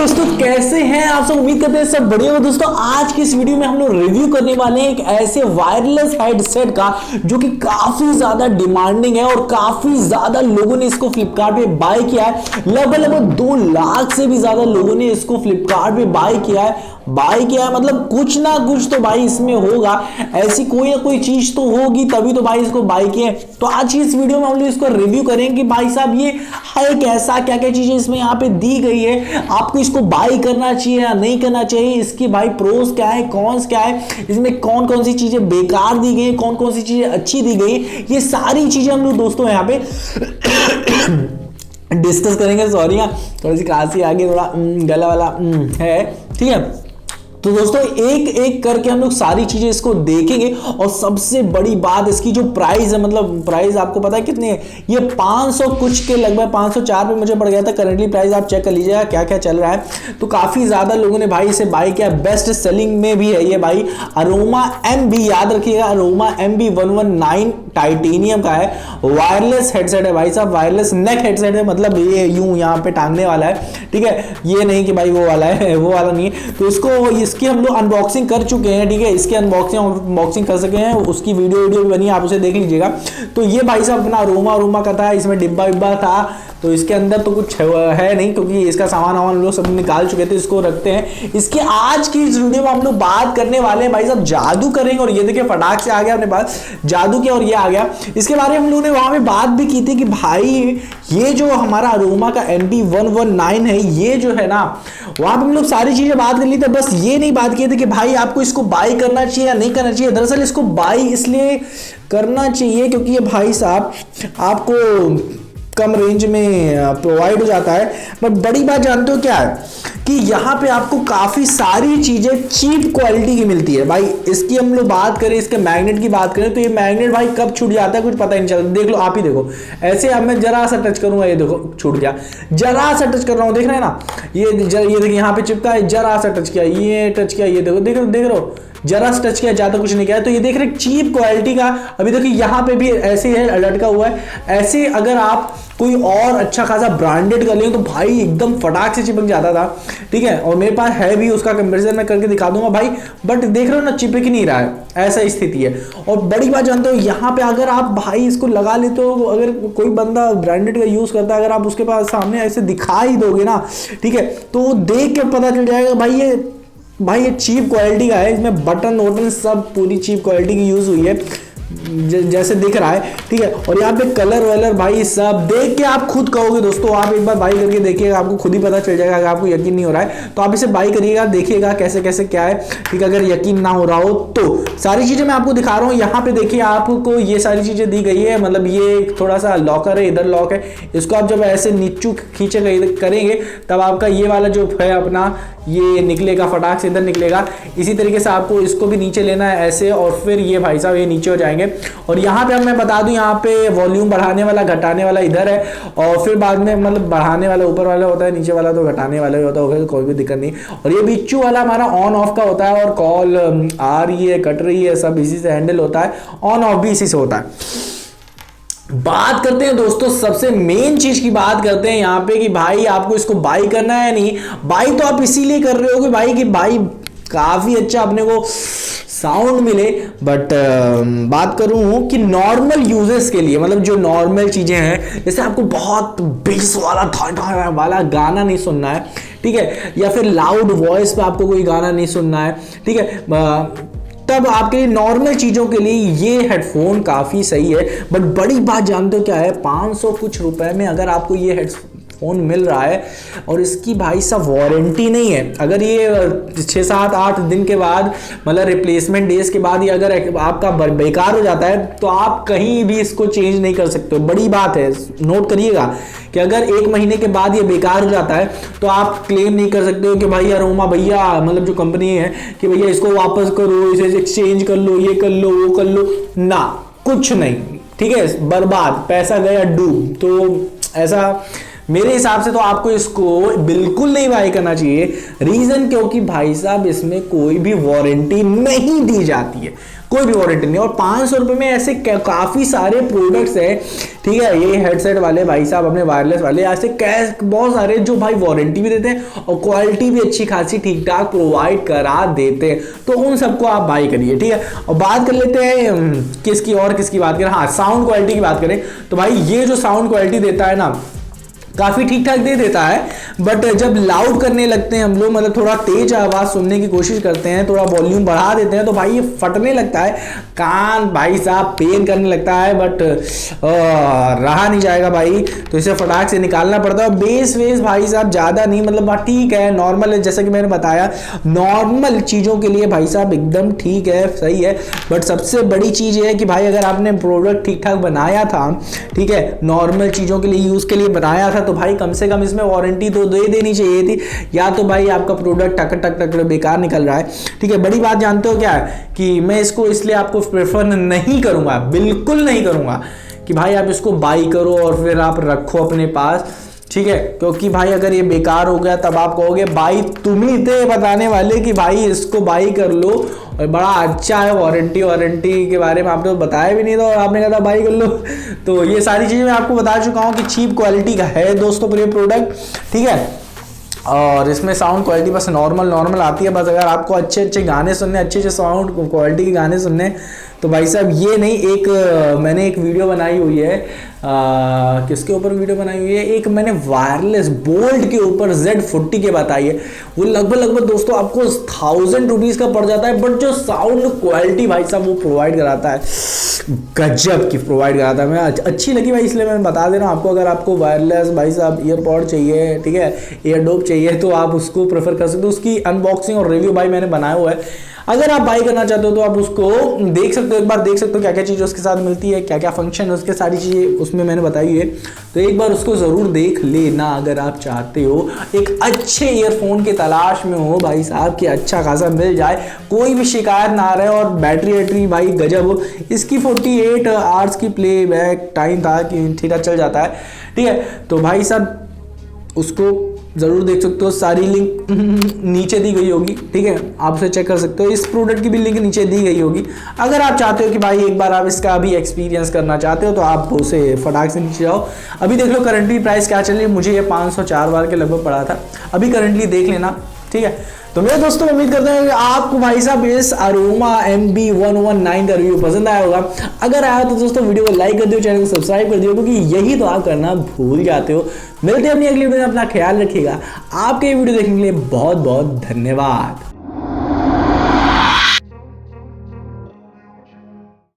दोस्तों, कैसे हैं आप सब? उम्मीद करते हैं सब बढ़िया हो। दोस्तों, आज की इस वीडियो में हम लोग रिव्यू करने वाले हैं एक ऐसे वायरलेस हेडसेट का जो कि काफी ज्यादा डिमांडिंग है और काफी ज्यादा लोगों ने इसको फ्लिपकार्ट पे बाय किया है। लगभग 2 लाख से भी ज्यादा लोगों ने इसको फ्लिपकार्ट पे बाय किया है। मतलब कुछ ना कुछ तो भाई इसमें होगा, ऐसी कोई ना कोई चीज तो होगी, तभी तो भाई इसको बाय किए। तो आज की इस वीडियो में हम लोग इसको रिव्यू करेंगे कि भाई साहब ये है कैसा, क्या क्या चीजें इसमें यहाँ पे दी गई है, आपको इसको बाय करना चाहिए या नहीं करना चाहिए, इसकी भाई प्रोस क्या है, कॉन्स क्या है, इसमें कौन कौन सी चीजें बेकार दी गई, कौन कौन सी चीजें अच्छी दी गई, ये सारी चीजें हम लोग दोस्तों यहाँ पे डिस्कस करेंगे। सॉरी, थोड़ी सी खांसी आ गई, थोड़ा गला वाला है, ठीक है। तो दोस्तों एक एक करके हम लोग सारी चीजें इसको देखेंगे और सबसे बड़ी बात इसकी जो प्राइस है, मतलब प्राइस आपको पता है कितनी है? ये 500 कुछ के लगभग 504 पे मुझे पड़ गया था। करंटली प्राइस आप चेक कर लीजिएगा क्या क्या चल रहा है। तो काफी ज्यादा लोगों ने भाई इसे बाय किया, बेस्ट सेलिंग में भी है ये भाई। अरोमा MB, याद रखिएगा, अरोमा MB 119 टाइटेनियम का है, वायरलेस हेडसेट है भाई साहब, वायरलेस नेक हेडसेट है, मतलब ये यूं यहाँ पे टांगने वाला है, ठीक है। ये नहीं कि भाई वो वाला है, वो वाला नहीं है। तो इसकी हम लोग अनबॉक्सिंग कर चुके हैं, ठीक है। इसके अनबॉक्सिंग कर सके हैं, उसकी वीडियो भी बनी, आप उसे देख लीजिएगा। तो ये भाई साहब अपना अरोमा का था, इसमें डिब्बा था, तो इसके अंदर तो कुछ है नहीं क्योंकि इसका सामान हम लोग सब निकाल चुके थे, इसको रखते हैं। इसकी आज की इस वीडियो में हम लोग बात करने वाले हैं भाई साहब जादू करेंगे। और ये देखिए फटाक से आ गया अपने पास जादू के, और ये आ गया। इसके बारे में हम लोगों ने वहां पे बात भी की थी कि भाई ये जो हमारा अरोमा का MB 119 है, ये जो है ना, वहां पे हम लोग सारी चीजें बात कर ली थी, बस ये नहीं बात की थी कि भाई आपको इसको बाय करना चाहिए या नहीं करना चाहिए। दरअसल इसको बाय इसलिए करना चाहिए क्योंकि ये भाई साहब आपको कम रेंज में प्रोवाइड हो जाता है। बट बड़ी बात जानते हो क्या है कि यहाँ पे आपको काफी सारी चीजें चीप क्वालिटी की मिलती है भाई। इसकी हम लोग बात करें, इसके मैग्नेट की बात करें, तो ये मैग्नेट भाई कब छूट जाता है कुछ पता ही नहीं चलता। देख लो, आप ही देखो, ऐसे अब मैं जरा सा टच करूंगा, ये देखो छूट गया, जरा सा टच कर रहा हूं, देख रहे हैं ना, ये देखिए यहाँ पे चिपका है, जरा सा टच किया, ये टच किया, ये देखो, देख रहे हो, जरा सा टच किया, ज्यादा कुछ नहीं किया। तो ये देख रहे चीप क्वालिटी का। अभी देखिए यहाँ पे भी ऐसे है, लटका हुआ है। ऐसे अगर आप कोई और अच्छा खासा ब्रांडेड कर लें तो भाई एकदम फटाक से चिपक जाता था, ठीक है। और मेरे पास है भी, उसका कंपैरिजन मैं करके दिखा दूंगा भाई। बट देख रहे हो ना, चिपक ही नहीं रहा है, ऐसा स्थिति है। और बड़ी बात जानते हो, यहाँ पे अगर आप भाई इसको लगा लेते हो, अगर कोई बंदा ब्रांडेड का यूज करता है, अगर आप उसके पास सामने ऐसे दिखा ही दोगे ना, ठीक है, तो देख के पता चल जाएगा भाई ये चीप क्वालिटी का है। इसमें बटन सब पूरी चीप क्वालिटी की यूज हुई है, जैसे दिख रहा है, ठीक है। और यहाँ पे कलर वलर भाई सब देख के आप खुद कहोगे दोस्तों, आप एक बार बाई करके देखिएगा, आपको खुद ही पता चल जाएगा। अगर आपको यकीन नहीं हो रहा है तो आप इसे बाई करिएगा, देखिएगा कैसे कैसे क्या है, ठीक है। अगर यकीन ना हो रहा हो तो सारी चीजें मैं आपको दिखा रहा हूँ। यहाँ पे देखिए आपको ये सारी चीजें दी गई है, मतलब ये थोड़ा सा लॉकर है, इधर लॉक है, इसको आप जब ऐसे नीचू खींचे करेंगे तब आपका ये वाला जो है अपना ये निकलेगा, फटाक से इधर निकलेगा। इसी तरीके से आपको इसको भी नीचे लेना है ऐसे, और फिर ये भाई साहब ये नीचे हो जाएंगे। और यहाँ पे मैं बता दूं, यहाँ पे वॉल्यूम बढ़ाने वाला घटाने वाला इधर है, और फिर बाद में मतलब बढ़ाने वाला ऊपर वाला होता है, नीचे वाला तो घटाने वाला ही होता है, कोई भी दिक्कत नहीं। और ये बिच्छू वाला हमारा ऑन ऑफ का होता है, और कॉल आ रही है, कट रही है, सब इसी से हैंडल होता है, ऑन ऑफ भी इसी से होता है। बात करते हैं दोस्तों, सबसे मेन चीज की बात करते हैं यहाँ पे कि भाई आपको इसको बाई करना है या नहीं। बाई तो आप इसीलिए कर रहे हो कि भाई काफी अच्छा अपने को साउंड मिले। बट बात करूं कि नॉर्मल यूजर्स के लिए, मतलब जो नॉर्मल चीजें हैं, जैसे आपको बहुत बेस वाला गाना नहीं सुनना है, ठीक है, या फिर लाउड वॉइस पे आपको कोई गाना नहीं सुनना है, ठीक है, तब आपके लिए नॉर्मल चीजों के लिए ये हेडफोन काफी सही है। बट बड़ी बात जानते हो क्या है, 500 कुछ रुपए में अगर आपको ये हेडफोन मिल रहा है और इसकी भाई साहब वारंटी नहीं है, अगर ये 6, 7, 8 दिन के बाद, मतलब रिप्लेसमेंट डेज के बाद, ये अगर आपका बेकार हो जाता है तो आप कहीं भी इसको चेंज नहीं कर सकते हो। बड़ी बात है, नोट करिएगा कि अगर 1 महीने के बाद ये बेकार हो जाता है तो आप क्लेम नहीं कर सकते हो कि भाई अरोमा भैया, मतलब जो कंपनी है, कि भैया इसको वापस करो, इसे एक्सचेंज कर लो, ये कर लो, वो कर लो, ना, कुछ नहीं, ठीक है, बर्बाद, पैसा गया डूब। तो ऐसा मेरे हिसाब से तो आपको इसको बिल्कुल नहीं बाय करना चाहिए। रीजन क्योंकि भाई साहब इसमें कोई भी वारंटी नहीं दी जाती है, कोई भी वारंटी नहीं। और 500 रुपए में ऐसे काफी सारे प्रोडक्ट्स हैं, ठीक है, ये हेडसेट वाले भाई साहब अपने वायरलेस वाले ऐसे बहुत सारे जो भाई वारंटी भी देते हैं और क्वालिटी भी अच्छी खासी ठीक ठाक प्रोवाइड करा देते हैं, तो उन सबको आप बाय करिए, ठीक है। और बात कर लेते हैं किसकी बात करें, हाँ साउंड क्वालिटी की बात करें तो भाई ये जो साउंड क्वालिटी देता है ना काफी ठीक ठाक दे देता है, बट जब लाउड करने लगते हैं हम लोग, मतलब थोड़ा तेज आवाज सुनने की कोशिश करते हैं, थोड़ा वॉल्यूम बढ़ा देते हैं, तो भाई ये फटने लगता है, कान भाई साहब पेन करने लगता है, बट रहा नहीं जाएगा भाई, तो इसे फटाक से निकालना पड़ता है। बेस वेस भाई साहब ज्यादा नहीं, मतलब ठीक है, नॉर्मल है, जैसा कि मैंने बताया नॉर्मल चीजों के लिए भाई साहब एकदम ठीक है, सही है। बट सबसे बड़ी चीज ये है कि भाई अगर आपने प्रोडक्ट ठीक ठाक बनाया था, ठीक है, नॉर्मल चीजों के लिए यूज के लिए बनाया था, तो भाई कम से कम इसमें वारंटी तो दे देनी चाहिए थी, या तो भाई आपका प्रोडक्ट टक टक टक बेकार निकल रहा है, ठीक है। बड़ी बात जानते हो क्या है कि मैं इसको इसलिए आपको प्रेफर नहीं करूंगा, बिल्कुल नहीं करूंगा कि भाई आप इसको बाई करो और फिर आप रखो अपने पास, ठीक है, क्योंकि भाई अगर ये बेकार हो गया तब आप कहोगे भाई तुम ही थे बताने वाले कि भाई इसको बाई कर लो और बड़ा अच्छा है, वारंटी के बारे में आपने तो बताया भी नहीं था और आपने कहा था बाई कर लो। तो ये सारी चीजें मैं आपको बता चुका हूँ कि चीप क्वालिटी का है दोस्तों ये प्रोडक्ट, ठीक है। और इसमें साउंड क्वालिटी बस नॉर्मल आती है। बस अगर आपको अच्छे गाने सुनने, अच्छे साउंड क्वालिटी के गाने सुनने, तो भाई साहब ये नहीं, मैंने एक वीडियो बनाई हुई है, किसके ऊपर वीडियो बनाई हुई है, एक मैंने वायरलेस बोल्ट के ऊपर Z40 के बताई है, वो लगभग दोस्तों आपको 1000 रुपीज का पड़ जाता है, बट जो साउंड क्वालिटी भाई साहब वो प्रोवाइड कराता है, गजब की प्रोवाइड कराता है। मैं अच्छी लगी भाई, इसलिए मैं बता दे रहा हूँ आपको। अगर आपको वायरलेस भाई साहब ईयरपॉड चाहिए, ठीक है, ईयरडोप चाहिए, तो आप उसको प्रेफर कर सकते हो। उसकी अनबॉक्सिंग और रिव्यू भाई मैंने बनाया हुआ है, अगर आप बाई करना चाहते हो तो आप उसको देख सकते हो, एक बार देख सकते हो क्या क्या चीज़ उसके साथ मिलती है, क्या क्या फंक्शन है उसके, सारी चीज़ें उसमें मैंने बताई है, तो एक बार उसको ज़रूर देख लेना अगर आप चाहते हो एक अच्छे ईयरफोन के तलाश में हो भाई साहब कि अच्छा खासा मिल जाए, कोई भी शिकायत ना रहे और बैटरी भाई गजब हो। इसकी 48 आवर्स की प्लेबैक टाइम था कि ठीक चल जाता है, ठीक है। तो भाई साहब उसको ज़रूर देख सकते हो, सारी लिंक नीचे दी गई होगी, ठीक है, आप उसे चेक कर सकते हो। इस प्रोडक्ट की भी लिंक नीचे दी गई होगी। अगर आप चाहते हो कि भाई एक बार आप इसका भी एक्सपीरियंस करना चाहते हो तो आप उसे फटाक से नीचे जाओ। अभी देख लो करंटली प्राइस क्या चल रही है, मुझे ये 504 बार के लगभग पड़ा था, अभी करंटली देख लेना, ठीक है। तो मेरे दोस्तों उम्मीद करते हैं कि आपको भाई साहब इस अरोमा MB119 का रिव्यू पसंद आया होगा। अगर आया तो दोस्तों वीडियो को लाइक कर दियो, चैनल को सब्सक्राइब कर दियो, क्योंकि यही तो आप करना भूल जाते हो। मिलते हैं अपनी अगली वीडियो में, अपना ख्याल रखिएगा। आपके वीडियो देखने के लिए बहुत बहुत धन्यवाद।